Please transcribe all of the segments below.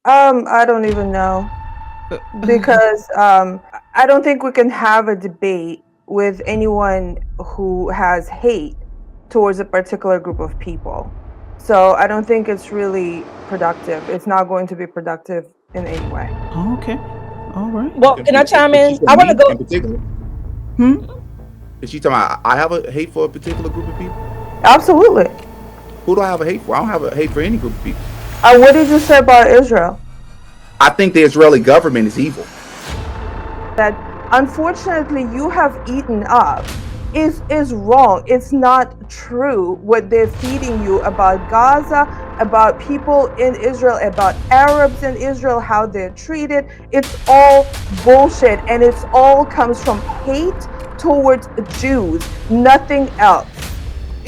I don't even know Uh, because I don't think we can have a debate with anyone who has hate towards a particular group of people. So I don't think it's really productive. It's not going to be productive in any way. okay. All right. Well, can I chime Is she in? I saying want to me in go. particular? Hmm. Is she talking about I have a hate for a particular group of people? Absolutely. Who do I have a hate for? I don't have a hate for any group of people. What did you say about Israel? I think the Israeli government is evil. That unfortunately you have eaten up is wrong. It's not true what they're feeding you about Gaza, about people in Israel, about Arabs in Israel, how they're treated. It's all bullshit, and it's all comes from hate towards Jews, nothing else.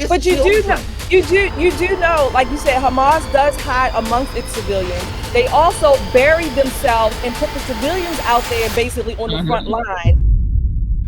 But you do know, like you said, Hamas does hide amongst its civilians. They also bury themselves and put the civilians out there basically on the front line.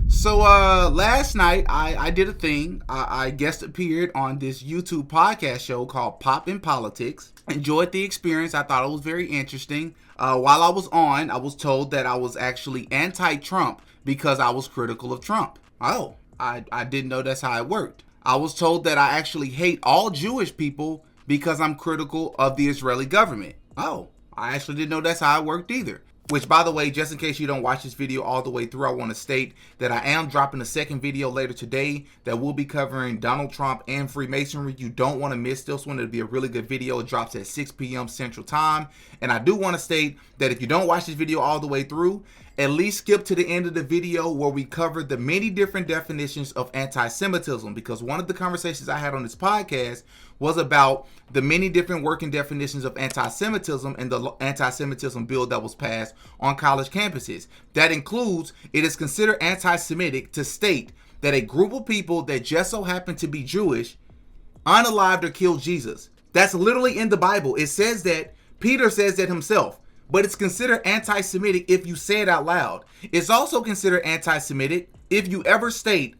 So last night I did a thing. I guest appeared on this YouTube podcast show called Pop in Politics. Enjoyed the experience. I thought it was very interesting. While I was on, I was told that I was actually anti-Trump because I was critical of Trump. Oh, I didn't know that's how it worked. I was told that I actually hate all Jewish people because I'm critical of the Israeli government. Oh, I actually didn't know that's how it worked either. Which, by the way, just in case you don't watch this video all the way through, I want to state that I am dropping a second video later today that will be covering Donald Trump and Freemasonry. You don't want to miss this one. It'll be a really good video. It drops at 6 p.m. Central Time. And I do want to state that if you don't watch this video all the way through, at least skip to the end of the video where we cover the many different definitions of anti-Semitism, because one of the conversations I had on this podcast was about the many different working definitions of anti-Semitism and the anti-Semitism bill that was passed on college campuses. That includes, it is considered anti-Semitic to state that a group of people that just so happen to be Jewish unalived or killed Jesus. That's literally in the Bible. It says that. Peter says that himself. But it's considered anti-Semitic if you say it out loud. It's also considered anti-Semitic if you ever state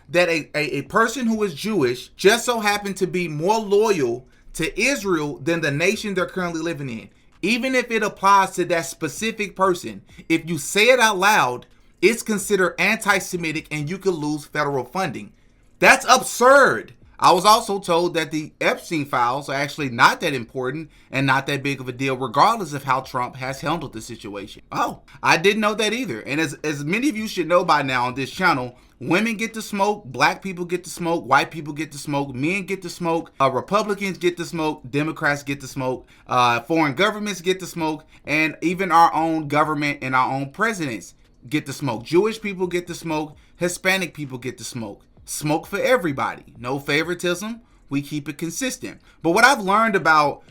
that a person who is Jewish just so happened to be more loyal to Israel than the nation they're currently living in. Even if it applies to that specific person, if you say it out loud, it's considered anti-Semitic and you could lose federal funding. That's absurd. I was also told that the Epstein files are actually not that important and not that big of a deal, regardless of how Trump has handled the situation. Oh, I didn't know that either. And as many of you should know by now on this channel, women get to smoke, black people get to smoke, white people get to smoke, men get to smoke, Republicans get to smoke, Democrats get to smoke, foreign governments get to smoke, and even our own government and our own presidents get to smoke. Jewish people get to smoke, Hispanic people get to smoke. Smoke for everybody. No favoritism. We keep it consistent. But what I've learned about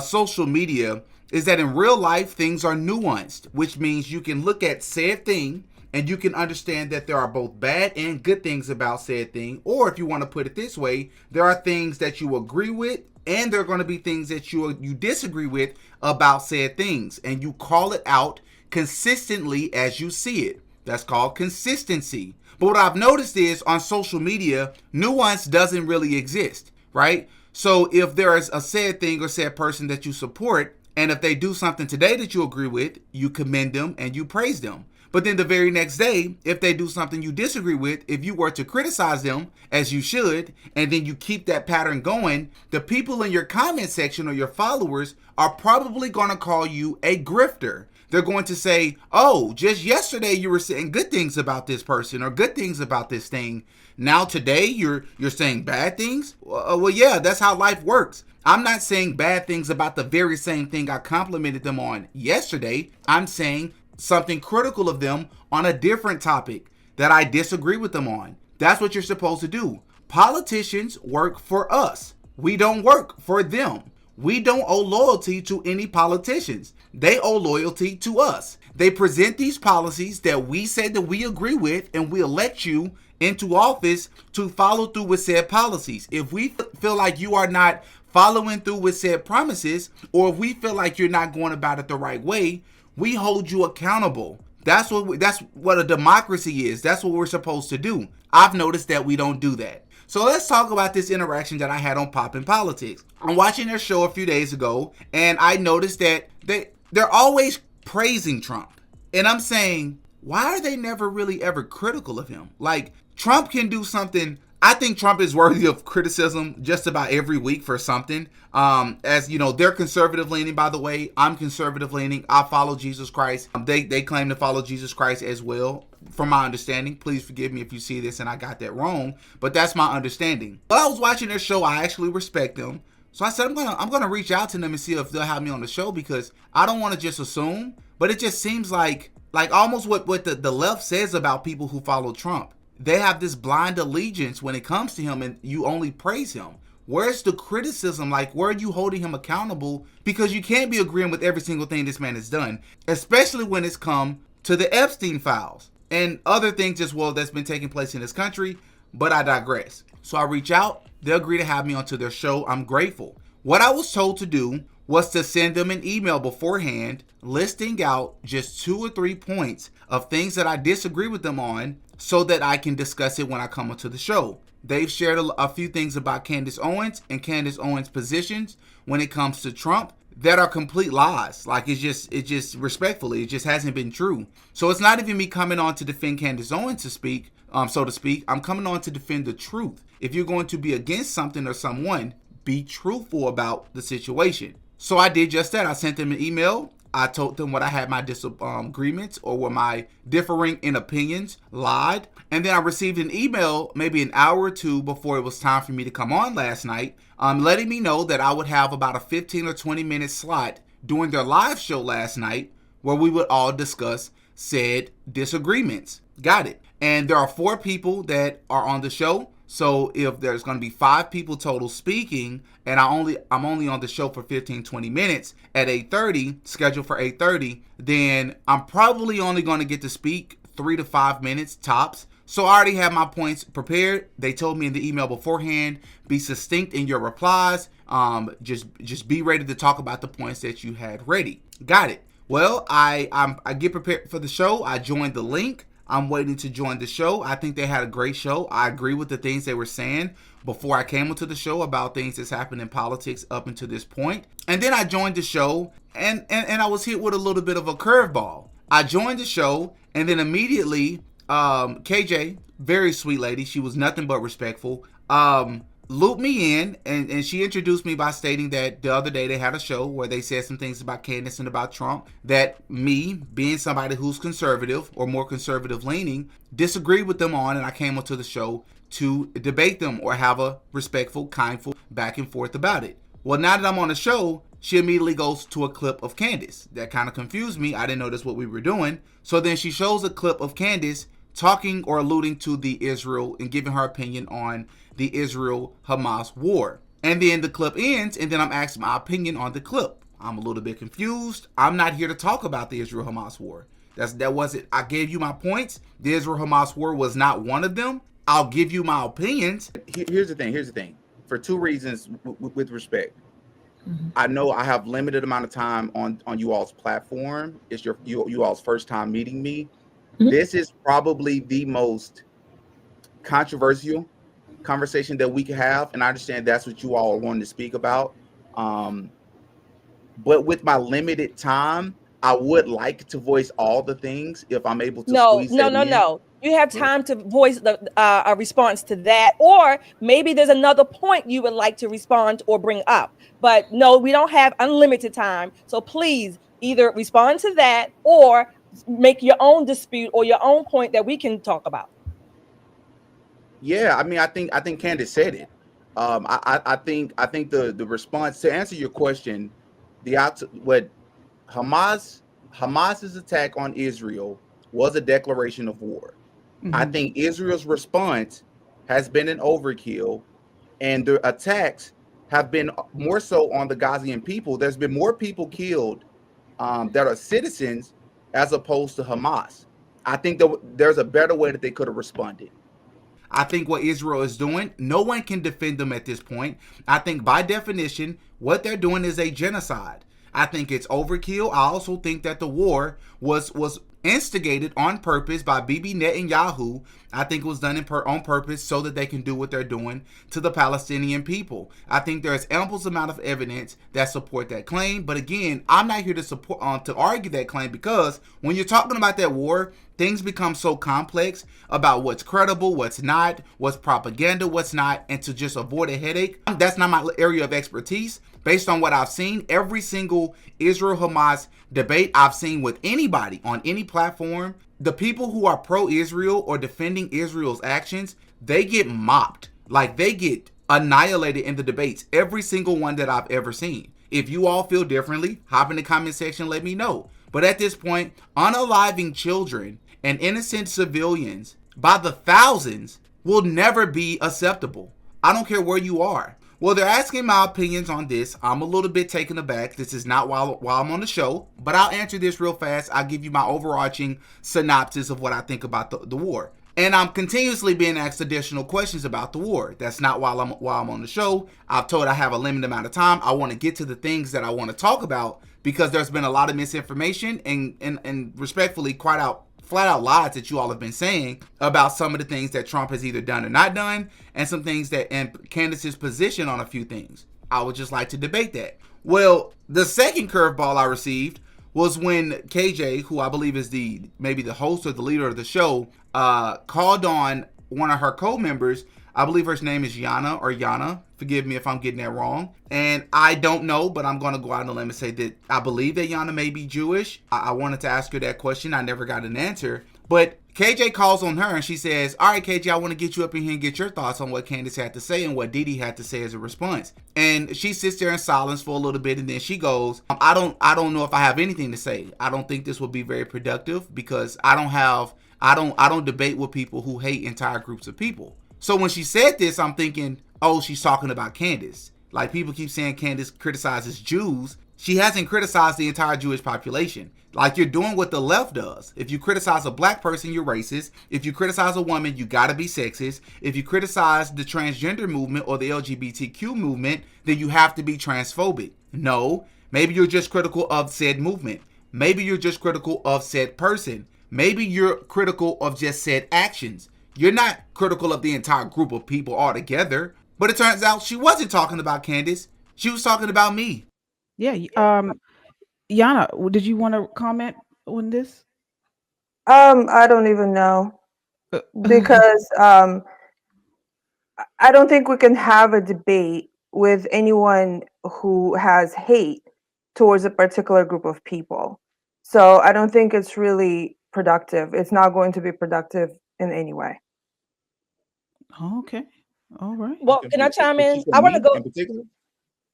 social media is that in real life, things are nuanced, which means you can look at said thing and you can understand that there are both bad and good things about said thing. Or if you want to put it this way, there are things that you agree with and there are going to be things that you disagree with about said things. And you call it out consistently as you see it. That's called consistency. But what I've noticed is on social media, nuance doesn't really exist, right? So if there is a said thing or said person that you support, and if they do something today that you agree with, you commend them and you praise them. But then the very next day, if they do something you disagree with, if you were to criticize them, as you should, and then you keep that pattern going, the people in your comment section or your followers are probably going to call you a grifter. They're going to say, oh, just yesterday you were saying good things about this person or good things about this thing. Now today you're saying bad things? Well, yeah, that's how life works. I'm not saying bad things about the very same thing I complimented them on yesterday. I'm saying something critical of them on a different topic that I disagree with them on. That's what you're supposed to do. Politicians work for us. We don't work for them. We don't owe loyalty to any politicians. They owe loyalty to us. They present these policies that we said that we agree with, and we elect you into office to follow through with said policies. If we feel like you are not following through with said promises, or if we feel like you're not going about it the right way, we hold you accountable. That's what a democracy is. That's what we're supposed to do. I've noticed that we don't do that. So let's talk about this interaction that I had on Pop in Politics. I'm watching their show a few days ago, and I noticed that they're always praising Trump. And I'm saying, why are they never really ever critical of him? Like, Trump can do something. I think Trump is worthy of criticism just about every week for something. As you know, they're conservative leaning, by the way. I'm conservative leaning. I follow Jesus Christ. They claim to follow Jesus Christ as well, from my understanding. Please forgive me if you see this and I got that wrong, but that's my understanding. While I was watching their show, I actually respect them. So I said, I'm gonna reach out to them and see if they'll have me on the show, because I don't want to just assume, but it just seems like almost what the left says about people who follow Trump. They have this blind allegiance when it comes to him, and you only praise him. Where's the criticism? Like, where are you holding him accountable? Because you can't be agreeing with every single thing this man has done, especially when it's come to the Epstein files and other things as well that's been taking place in this country. But I digress. So I reach out. They agree to have me onto their show. I'm grateful. What I was told to do was to send them an email beforehand listing out just 2 or 3 points of things that I disagree with them on, so that I can discuss it when I come onto the show. They've shared a few things about Candace Owens and Candace Owens' positions when it comes to Trump that are complete lies. Like, it's just respectfully, it just hasn't been true. So it's not even me coming on to defend Candace Owens, so to speak. I'm coming on to defend the truth. If you're going to be against something or someone, be truthful about the situation. So I did just that. I sent them an email. I told them what I had my disagreements or what my differing in opinions lied. And then I received an email maybe an hour or two before it was time for me to come on last night, letting me know that I would have about a 15 or 20 minute slot during their live show last night where we would all discuss said disagreements. Got it. And there are 4 people that are on the show. So if there's going to be 5 people total speaking, and I'm only on the show for 15, 20 minutes at 8:30, scheduled for 8:30, then I'm probably only going to get to speak 3 to 5 minutes tops. So I already have my points prepared. They told me in the email beforehand, be succinct in your replies. Just be ready to talk about the points that you had ready. Got it. Well, I get prepared for the show. I joined the link. I'm waiting to join the show. I think they had a great show. I agree with the things they were saying before I came into the show about things that's happened in politics up until this point. And then I joined the show, and I was hit with a little bit of a curveball. I joined the show, and then immediately, KJ, very sweet lady, she was nothing but respectful, looped me in, and she introduced me by stating that the other day they had a show where they said some things about Candace and about Trump that me, being somebody who's conservative or more conservative leaning, disagreed with them on, and I came onto the show to debate them or have a respectful, kindful back and forth about it. Well, now that I'm on the show, she immediately goes to a clip of Candace. That kind of confused me. I didn't know that's what we were doing. So then she shows a clip of Candace talking or alluding to the Israel and giving her opinion on the Israel-Hamas war. And then the clip ends, and then I'm asked my opinion on the clip. I'm a little bit confused. I'm not here to talk about the Israel-Hamas war. That wasn't. I gave you my points. The Israel-Hamas war was not one of them. I'll give you my opinions. Here's the thing. For 2 reasons, with respect. I know I have limited amount of time on you all's platform. It's you all's first time meeting me. This is probably the most controversial conversation that we can have, and I understand that's what you all are wanting to speak about. But with my limited time, I would like to voice all the things if I'm able to. No. You have time to voice a response to that, or maybe there's another point you would like to respond or bring up. But no, we don't have unlimited time. So please either respond to that or make your own dispute or your own point that we can talk about. Yeah, I mean, I think Candace said it. I think the response to answer your question, what Hamas's attack on Israel was a declaration of war. I think Israel's response has been an overkill, and the attacks have been more so on the Gazian people. There's been more people killed that are citizens as opposed to Hamas. I think there's a better way that they could have responded. I think what Israel is doing, no one can defend them at this point. I think by definition, what they're doing is a genocide. I think it's overkill. I also think that the war was instigated on purpose by Bibi Netanyahu. I think it was done on purpose so that they can do what they're doing to the Palestinian people. I think there's ample amount of evidence that support that claim. But again, I'm not here to support to argue that claim, because when you're talking about that war, things become so complex about what's credible, what's not, what's propaganda, what's not, and to just avoid a headache, that's not my area of expertise. Based on what I've seen, every single Israel-Hamas debate I've seen with anybody on any platform, the people who are pro-Israel or defending Israel's actions, they get mopped. Like, they get annihilated in the debates. Every single one that I've ever seen. If you all feel differently, hop in the comment section, let me know. But at this point, unaliving children and innocent civilians by the thousands will never be acceptable. I don't care where you are. Well, they're asking my opinions on this. I'm a little bit taken aback. This is not while I'm on the show, but I'll answer this real fast. I'll give you my overarching synopsis of what I think about the war. And I'm continuously being asked additional questions about the war. That's not while I'm on the show. I've told I have a limited amount of time. I want to get to the things that I want to talk about, because there's been a lot of misinformation and respectfully flat out lies that you all have been saying about some of the things that Trump has either done or not done, and some things that, and Candace's position on a few things. I would just like to debate that. Well, the second curveball I received was when KJ, who I believe is maybe the host or the leader of the show, called on one of her co-members. I believe her name is Yana. Forgive me if I'm getting that wrong. And I don't know, but I'm going to go out on a limb and say that I believe that Yana may be Jewish. I wanted to ask her that question. I never got an answer. But KJ calls on her and she says, all right, KJ, I want to get you up in here and get your thoughts on what Candace had to say and what Didi had to say as a response. And she sits there in silence for a little bit, and then she goes, I don't know if I have anything to say. I don't think this will be very productive, because I don't debate with people who hate entire groups of people. So when she said this, I'm thinking, oh, she's talking about Candace. Like, people keep saying Candace criticizes Jews. She hasn't criticized the entire Jewish population. Like, you're doing what the left does. If you criticize a black person, you're racist. If you criticize a woman, you gotta be sexist. If you criticize the transgender movement or the LGBTQ movement, then you have to be transphobic. No, maybe you're just critical of said movement. Maybe you're just critical of said person. Maybe you're critical of just said actions. You're not critical of the entire group of people altogether. But it turns out she wasn't talking about Candace. She was talking about me. Yeah. Yana, did you want to comment on this? I don't even know, because I don't think we can have a debate with anyone who has hate towards a particular group of people. So I don't think it's really productive. It's not going to be productive in any way. Okay. All right. Well, can I chime in? I want to go. In particular?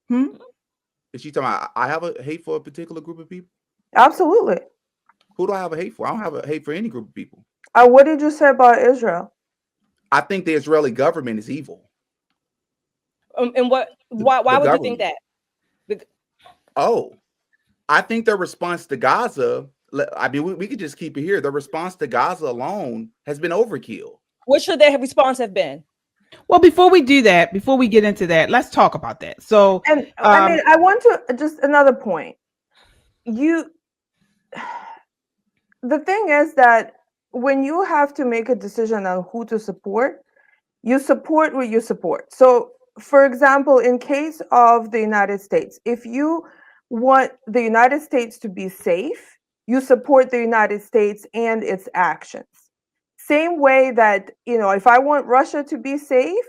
Hmm? Is she talking about I have a hate for a particular group of people? Absolutely. Who do I have a hate for? I don't have a hate for any group of people. What did you say about Israel? I think the Israeli government is evil. And what? Why would you think that? Oh, I think their response to Gaza, I mean, we could just keep it here. The response to Gaza alone has been overkill. What should their response have been? Well, before we do that, before we get into that, let's talk about that. So, and I mean, I want to just another point. The thing is that when you have to make a decision on who to support, you support what you support. So, for example, in case of the United States, if you want the United States to be safe, you support the United States and its actions. Same way that, if I want Russia to be safe,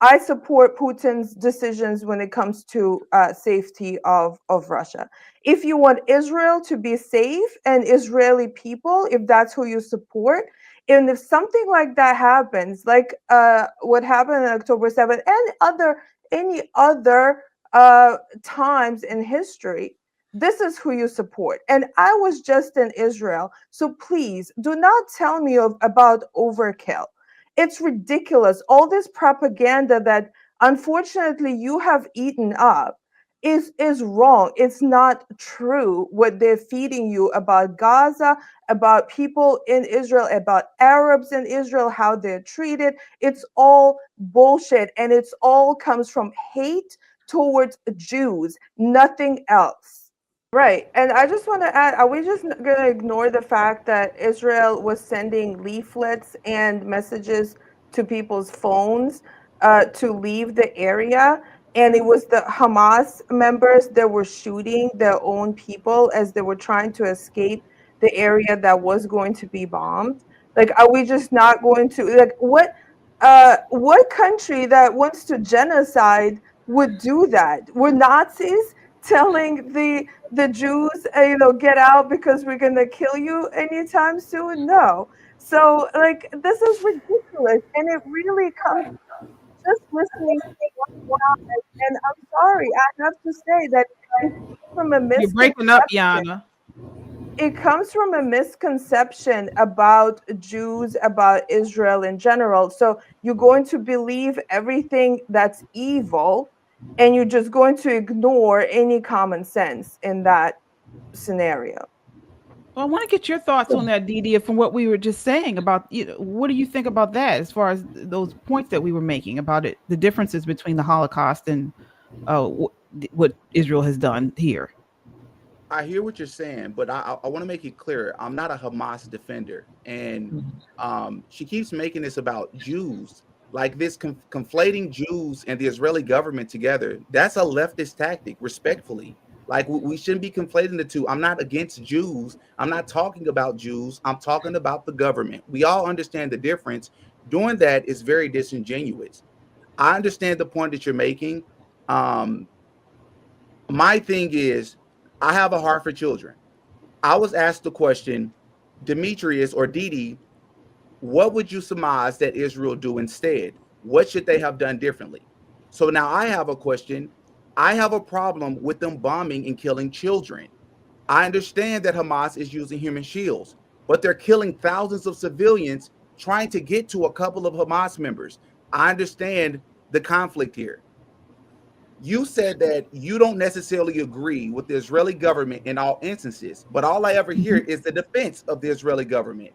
I support Putin's decisions when it comes to safety of Russia. If you want Israel to be safe and Israeli people, if that's who you support, and if something like that happens, like what happened on October 7th and any other times in history, this is who you support. And I was just in Israel, so please do not tell me about overkill. It's ridiculous. All this propaganda that unfortunately you have eaten up is wrong. It's not true what they're feeding you about Gaza, about people in Israel, about Arabs in Israel, how they're treated. It's all bullshit, and it's all comes from hate towards Jews, nothing else. Right. And I just want to add, are we just going to ignore the fact that Israel was sending leaflets and messages to people's phones to leave the area? And it was the Hamas members that were shooting their own people as they were trying to escape the area that was going to be bombed. Like, are we just not going to, like, what country that wants to genocide would do that? Were Nazis telling the Jews, get out because we're gonna kill you anytime soon? No. So, like, this is ridiculous, and it really comes just listening to one and I'm sorry, I have to say that it comes from a You're breaking up, misconception. Yana. It comes from a misconception about Jews, about Israel in general. So you're going to believe everything that's evil, and you're just going to ignore any common sense in that scenario. Well, I want to get your thoughts on that, Didi, from what we were just saying about, what do you think about that as far as those points that we were making about it, the differences between the Holocaust and what Israel has done here? I hear what you're saying, but I want to make it clear. I'm not a Hamas defender. And she keeps making this about Jews, like this conflating Jews and the Israeli government together. That's a leftist tactic, respectfully. Like, we shouldn't be conflating the two. I'm not against Jews. I'm not talking about Jews. I'm talking about the government. We all understand the difference. Doing that is very disingenuous. I understand the point that you're making. My thing is, I have a heart for children. I was asked the question, Demetrius or Didi, what would you surmise that Israel do instead? What should they have done differently? So now I have a question. I have a problem with them bombing and killing children. I understand that Hamas is using human shields, but they're killing thousands of civilians trying to get to a couple of Hamas members. I understand the conflict here. You said that you don't necessarily agree with the Israeli government in all instances, but all I ever hear is the defense of the Israeli government.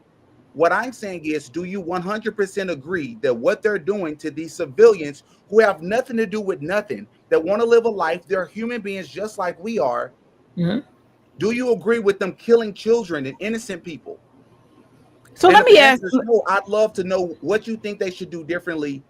What I'm saying is, do you 100% agree that what they're doing to these civilians who have nothing to do with nothing, that want to live a life, they're human beings just like we are, do you agree with them killing children and innocent people? So let me ask. No, I'd love to know what you think they should do differently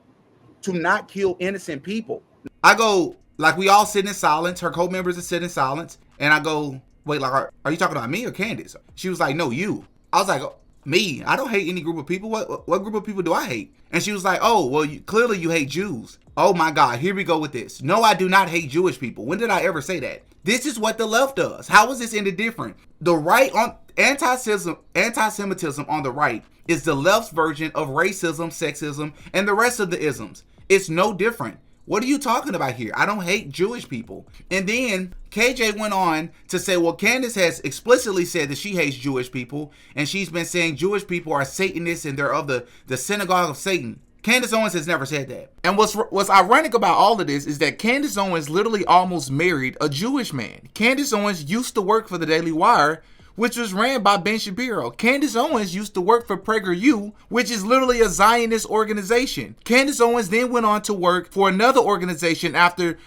to not kill innocent people. I go, like, we all sit in silence. Her co-members are sitting in silence. And I go, wait, like, are you talking about me or Candace? She was like, no, you. I was like, me? I don't hate any group of people. What group of people do I hate? And she was like, oh, well, clearly you hate Jews. Oh my God, here we go with this. No, I do not hate Jewish people. When did I ever say that? This is what the left does. How is this any different? The right on anti-Semitism on the right is the left's version of racism, sexism, and the rest of the isms. It's no different. What are you talking about here? I don't hate Jewish people. And then KJ went on to say, well, Candace has explicitly said that she hates Jewish people, and she's been saying Jewish people are Satanists and they're of the synagogue of Satan. Candace Owens has never said that. And what's ironic about all of this is that Candace Owens literally almost married a Jewish man. Candace Owens used to work for the Daily Wire, which was ran by Ben Shapiro. Candace Owens used to work for PragerU, which is literally a Zionist organization. Candace Owens then went on to work for another organization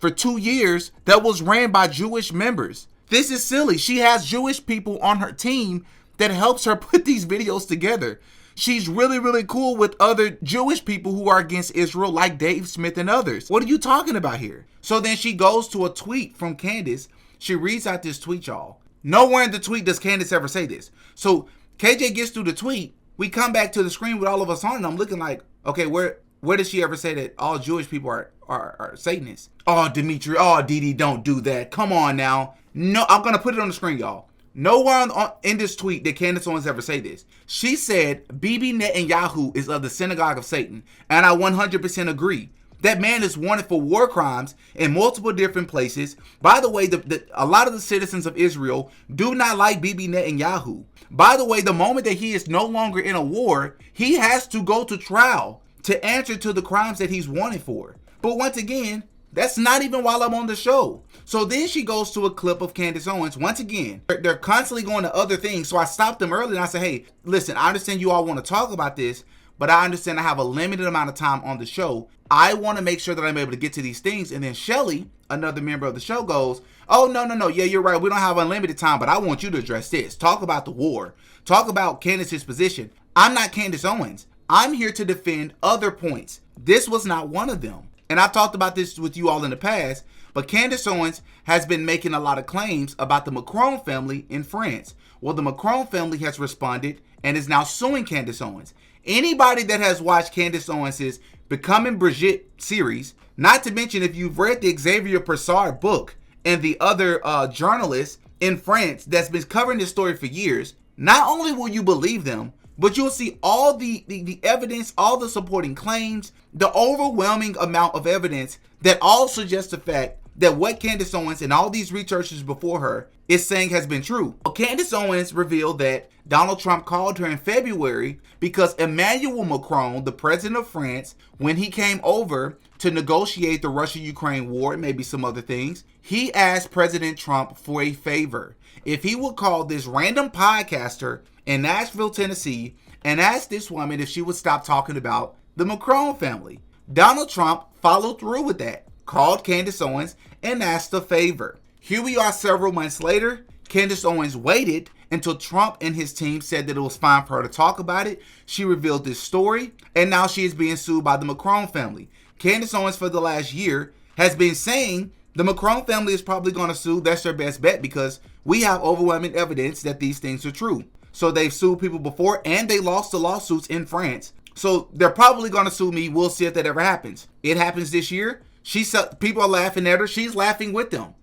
for 2 years that was ran by Jewish members. This is silly. She has Jewish people on her team that helps her put these videos together. She's really, really cool with other Jewish people who are against Israel, like Dave Smith and others. What are you talking about here? So then she goes to a tweet from Candace. She reads out this tweet, y'all. Nowhere in the tweet does Candace ever say this. So KJ gets through the tweet. We come back to the screen with all of us on, and I'm looking like, okay, where does she ever say that all Jewish people are Satanists? Oh, Dimitri, oh, Didi, don't do that. Come on now. No, I'm going to put it on the screen, y'all. Nowhere in this tweet did Candace Owens ever say this. She said Bibi Netanyahu is of the synagogue of Satan, and I 100% agree. That man is wanted for war crimes in multiple different places. By the way, a lot of the citizens of Israel do not like Bibi Netanyahu. By the way, the moment that he is no longer in a war, he has to go to trial to answer to the crimes that he's wanted for. But once again, that's not even while I'm on the show. So then she goes to a clip of Candace Owens. Once again, they're constantly going to other things. So I stopped them early and I said, hey, listen, I understand you all want to talk about this, but I understand I have a limited amount of time on the show. I want to make sure that I'm able to get to these things. And then Shelly, another member of the show, goes, oh, no. Yeah, you're right. We don't have unlimited time, but I want you to address this. Talk about the war. Talk about Candace's position. I'm not Candace Owens. I'm here to defend other points. This was not one of them. And I've talked about this with you all in the past, but Candace Owens has been making a lot of claims about the Macron family in France. Well, the Macron family has responded and is now suing Candace Owens. Anybody that has watched Candace Owens' Becoming Brigitte series, not to mention if you've read the Xavier Persard book and the other journalists in France that's been covering this story for years, not only will you believe them, but you'll see all the evidence, all the supporting claims, the overwhelming amount of evidence that all suggest the fact that what Candace Owens and all these researchers before her is saying has been true. Well, Candace Owens revealed that Donald Trump called her in February because Emmanuel Macron, the president of France, when he came over to negotiate the Russia-Ukraine war and maybe some other things, he asked President Trump for a favor. If he would call this random podcaster in Nashville, Tennessee, and ask this woman if she would stop talking about the Macron family. Donald Trump followed through with that, called Candace Owens, and asked a favor. Here we are several months later. Candace Owens waited until Trump and his team said that it was fine for her to talk about it. She revealed this story, and now she is being sued by the Macron family. Candace Owens, for the last year, has been saying the Macron family is probably going to sue. That's their best bet because we have overwhelming evidence that these things are true. So they've sued people before, and they lost the lawsuits in France. So they're probably going to sue me. We'll see if that ever happens. It happens this year. People are laughing at her. She's laughing with them.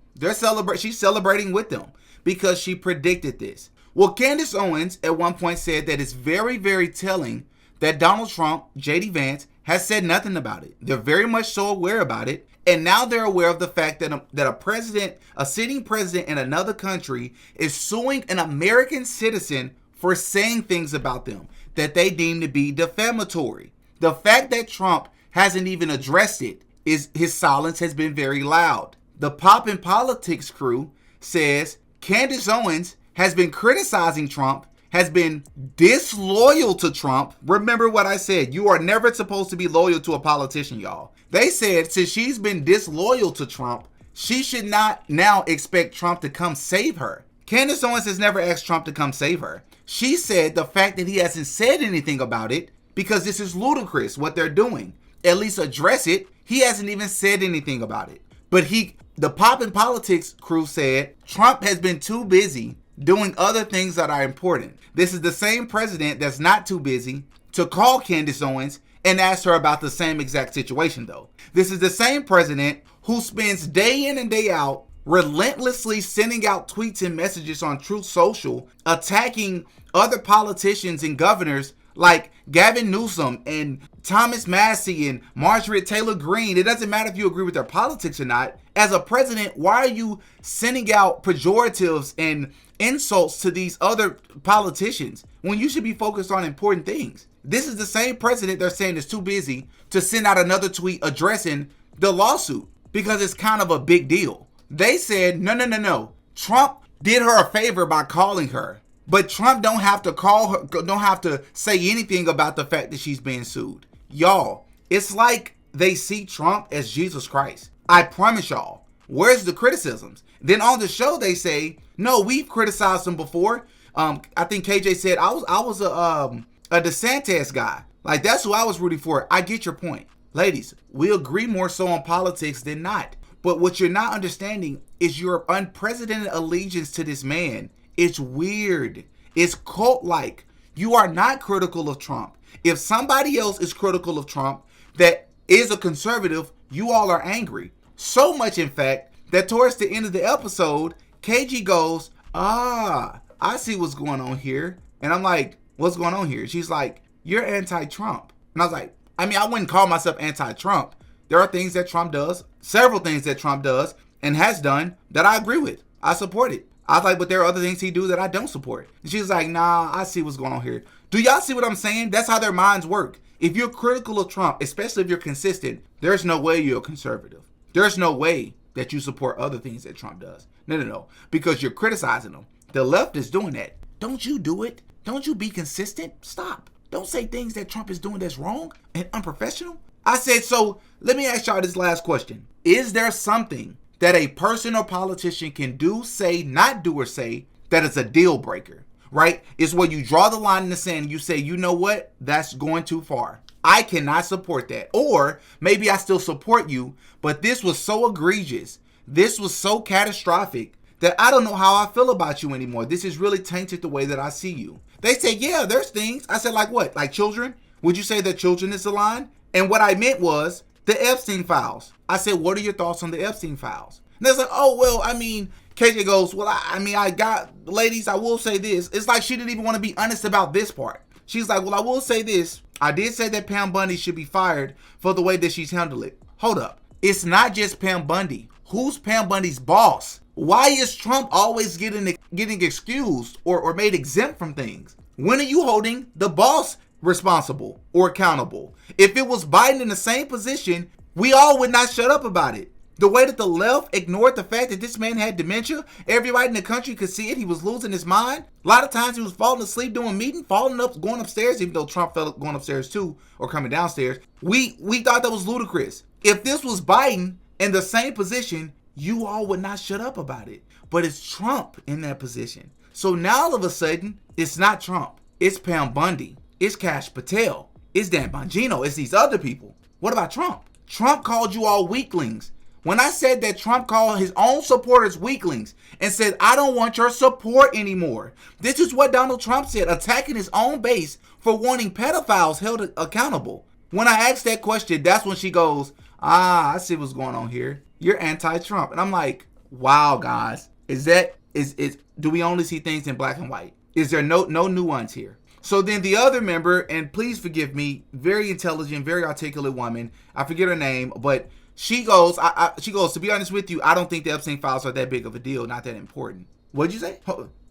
She's celebrating with them because she predicted this. Well, Candace Owens at one point said that it's very, very telling that Donald Trump, J.D. Vance, has said nothing about it. They're very much so aware about it. And now they're aware of the fact that a sitting president in another country is suing an American citizen for saying things about them that they deem to be defamatory. The fact that Trump hasn't even addressed it is his silence has been very loud. The Pop in Politics crew says Candace Owens has been criticizing Trump, has been disloyal to Trump. Remember what I said, you are never supposed to be loyal to a politician, y'all. They said since she's been disloyal to Trump, she should not now expect Trump to come save her. Candace Owens has never asked Trump to come save her. She said the fact that he hasn't said anything about it, because this is ludicrous what they're doing, at least address it. He hasn't even said anything about it. But the Pop in Politics crew said Trump has been too busy doing other things that are important. This is the same president that's not too busy to call Candace Owens and ask her about the same exact situation, though. This is the same president who spends day in and day out relentlessly sending out tweets and messages on Truth Social, attacking other politicians and governors like Gavin Newsom and Thomas Massie and Marjorie Taylor Greene. It doesn't matter if you agree with their politics or not. As a president, why are you sending out pejoratives and insults to these other politicians when you should be focused on important things? This is the same president they're saying is too busy to send out another tweet addressing the lawsuit because it's kind of a big deal. They said, no. Trump did her a favor by calling her. But Trump don't have to call her, don't have to say anything about the fact that she's being sued. Y'all, it's like they see Trump as Jesus Christ. I promise y'all. Where's the criticisms? Then on the show they say, no, we've criticized him before. I think KJ said I was a DeSantis guy. Like that's who I was rooting for. I get your point. Ladies, we agree more so on politics than not. But what you're not understanding is your unprecedented allegiance to this man. It's weird. It's cult-like. You are not critical of Trump. If somebody else is critical of Trump that is a conservative, you all are angry. So much, in fact, that towards the end of the episode, KG goes, I see what's going on here. And I'm like, what's going on here? She's like, you're anti-Trump. And I was like, I wouldn't call myself anti-Trump. There are things that Trump does, several things that Trump does and has done that I agree with. I support it. I was like, but there are other things he do that I don't support. And she's like, nah, I see what's going on here. Do y'all see what I'm saying? That's how their minds work. If you're critical of Trump, especially if you're consistent, there's no way you're a conservative. There's no way that you support other things that Trump does. No. Because you're criticizing him. The left is doing that. Don't you do it. Don't you be consistent. Stop. Don't say things that Trump is doing that's wrong and unprofessional. I said, so let me ask y'all this last question. Is there something that a person or politician can do, say, not do, or say that is a deal breaker, right? It's where you draw the line in the sand and you say, you know what? That's going too far. I cannot support that. Or maybe I still support you, but this was so egregious. This was so catastrophic that I don't know how I feel about you anymore. This has really tainted the way that I see you. They say, yeah, there's things. I said, like what? Like children? Would you say that children is the line? And what I meant was the Epstein files. I said, what are your thoughts on the Epstein files? And they're like, oh, well, I mean, KJ goes, well, I got, ladies, I will say this. It's like she didn't even want to be honest about this part. She's like, well, I will say this. I did say that Pam Bundy should be fired for the way that she's handled it. Hold up. It's not just Pam Bundy. Who's Pam Bundy's boss? Why is Trump always getting excused or made exempt from things? When are you holding the boss responsible or accountable? If it was Biden in the same position, we all would not shut up about it. The way that the left ignored the fact that this man had dementia, everybody in the country could see it. He was losing his mind. A lot of times he was falling asleep doing meeting, falling up, going upstairs, even though Trump felt going upstairs too, or coming downstairs. We thought that was ludicrous. If this was Biden in the same position, you all would not shut up about it. But it's Trump in that position. So now all of a sudden, it's not Trump. It's Pam Bundy. It's Kash Patel. It's Dan Bongino. It's these other people. What about Trump? Trump called you all weaklings. When I said that Trump called his own supporters weaklings and said, I don't want your support anymore. This is what Donald Trump said, attacking his own base for wanting pedophiles held accountable. When I asked that question, that's when she goes, I see what's going on here. You're anti-Trump. And I'm like, wow, guys, do we only see things in black and white? Is there no nuance here? So then the other member, and please forgive me, very intelligent, very articulate woman. I forget her name, but she goes, to be honest with you, I don't think the Epstein files are that big of a deal, not that important. What'd you say?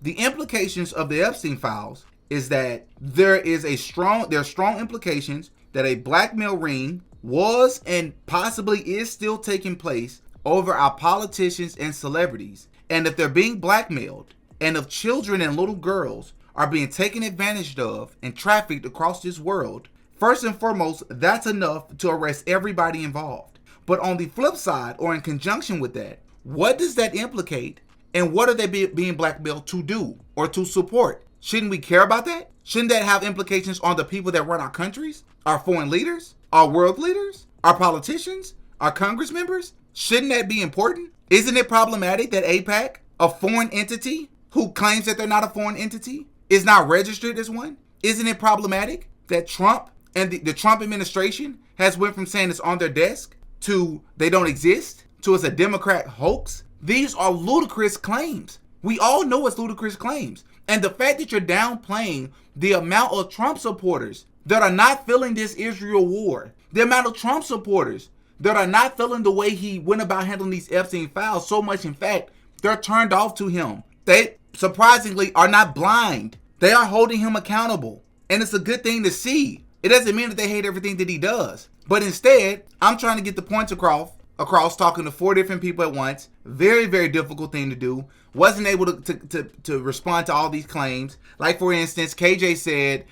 The implications of the Epstein files is that there are strong implications that a blackmail ring was and possibly is still taking place over our politicians and celebrities. And if they're being blackmailed, and if children and little girls are being taken advantage of and trafficked across this world, first and foremost, that's enough to arrest everybody involved. But on the flip side, or in conjunction with that, what does that implicate, and what are they being blackmailed to do or to support? Shouldn't we care about that? Shouldn't that have implications on the people that run our countries, our foreign leaders, our world leaders, our politicians, our Congress members? Shouldn't that be important? Isn't it problematic that AIPAC, a foreign entity who claims that they're not a foreign entity, is not registered as one? Isn't it problematic that Trump and the Trump administration has went from saying it's on their desk to they don't exist to it's a Democrat hoax? These are ludicrous claims. We all know it's ludicrous claims. And the fact that you're downplaying the amount of Trump supporters that are not feeling this Israel war, the amount of Trump supporters that are not feeling the way he went about handling these Epstein files so much, in fact, they're turned off to him. They surprisingly are not blind. They are holding him accountable. And it's a good thing to see. It doesn't mean that they hate everything that he does. But instead, I'm trying to get the points across talking to 4 different people at once. Very, very difficult thing to do. Wasn't able to respond to all these claims. Like, for instance, KJ said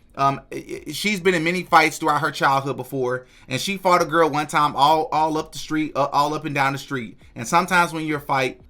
she's been in many fights throughout her childhood before, and she fought a girl one time all up the street, all up and down the street. And sometimes when you fight,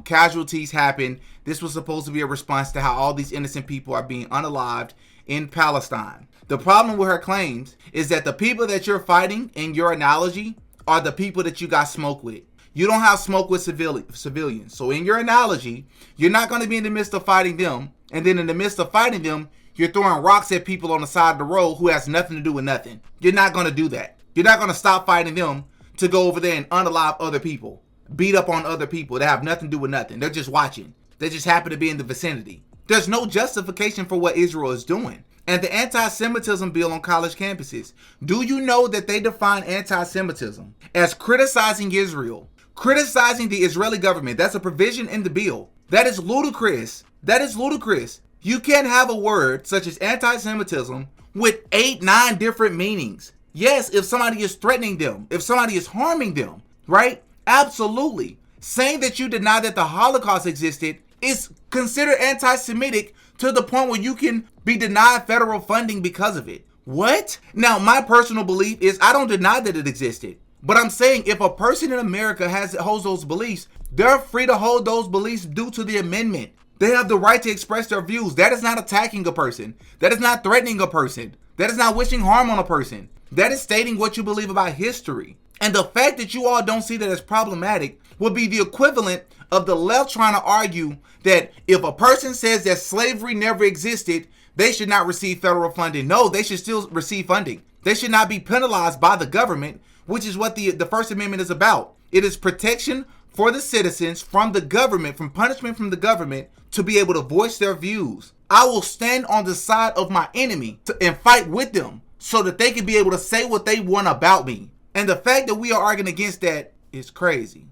casualties happen. This was supposed to be a response to how all these innocent people are being unalived in Palestine. The problem with her claims is that the people that you're fighting in your analogy are the people that you got smoke with. You don't have smoke with civilians. So in your analogy, you're not going to be in the midst of fighting them. And then in the midst of fighting them, you're throwing rocks at people on the side of the road who has nothing to do with nothing. You're not going to do that. You're not going to stop fighting them to go over there and unalive other people, beat up on other people that have nothing to do with nothing. They're just watching. They just happen to be in the vicinity. There's no justification for what Israel is doing. And the anti-Semitism bill on college campuses. Do you know that they define anti-Semitism as criticizing Israel, criticizing the Israeli government? That's a provision in the bill. That is ludicrous. That is ludicrous. You can't have a word such as anti-Semitism with 8, 9 different meanings. Yes, if somebody is threatening them, if somebody is harming them, right? Absolutely. Saying that you deny that the Holocaust existed is considered anti-Semitic to the point where you can be denied federal funding because of it. What? Now, my personal belief is I don't deny that it existed. But I'm saying if a person in America holds those beliefs, they're free to hold those beliefs due to the amendment. They have the right to express their views. That is not attacking a person. That is not threatening a person. That is not wishing harm on a person. That is stating what you believe about history. And the fact that you all don't see that as problematic would be the equivalent of the left trying to argue that if a person says that slavery never existed, they should not receive federal funding. No, they should still receive funding. They should not be penalized by the government, which is what the First Amendment is about. It is protection for the citizens from the government, from punishment from the government, to be able to voice their views. I will stand on the side of my enemy and fight with them so that they can be able to say what they want about me. And the fact that we are arguing against that is crazy.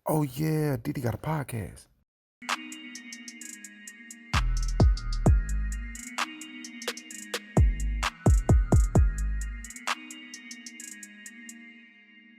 Oh yeah, Diddy got a podcast.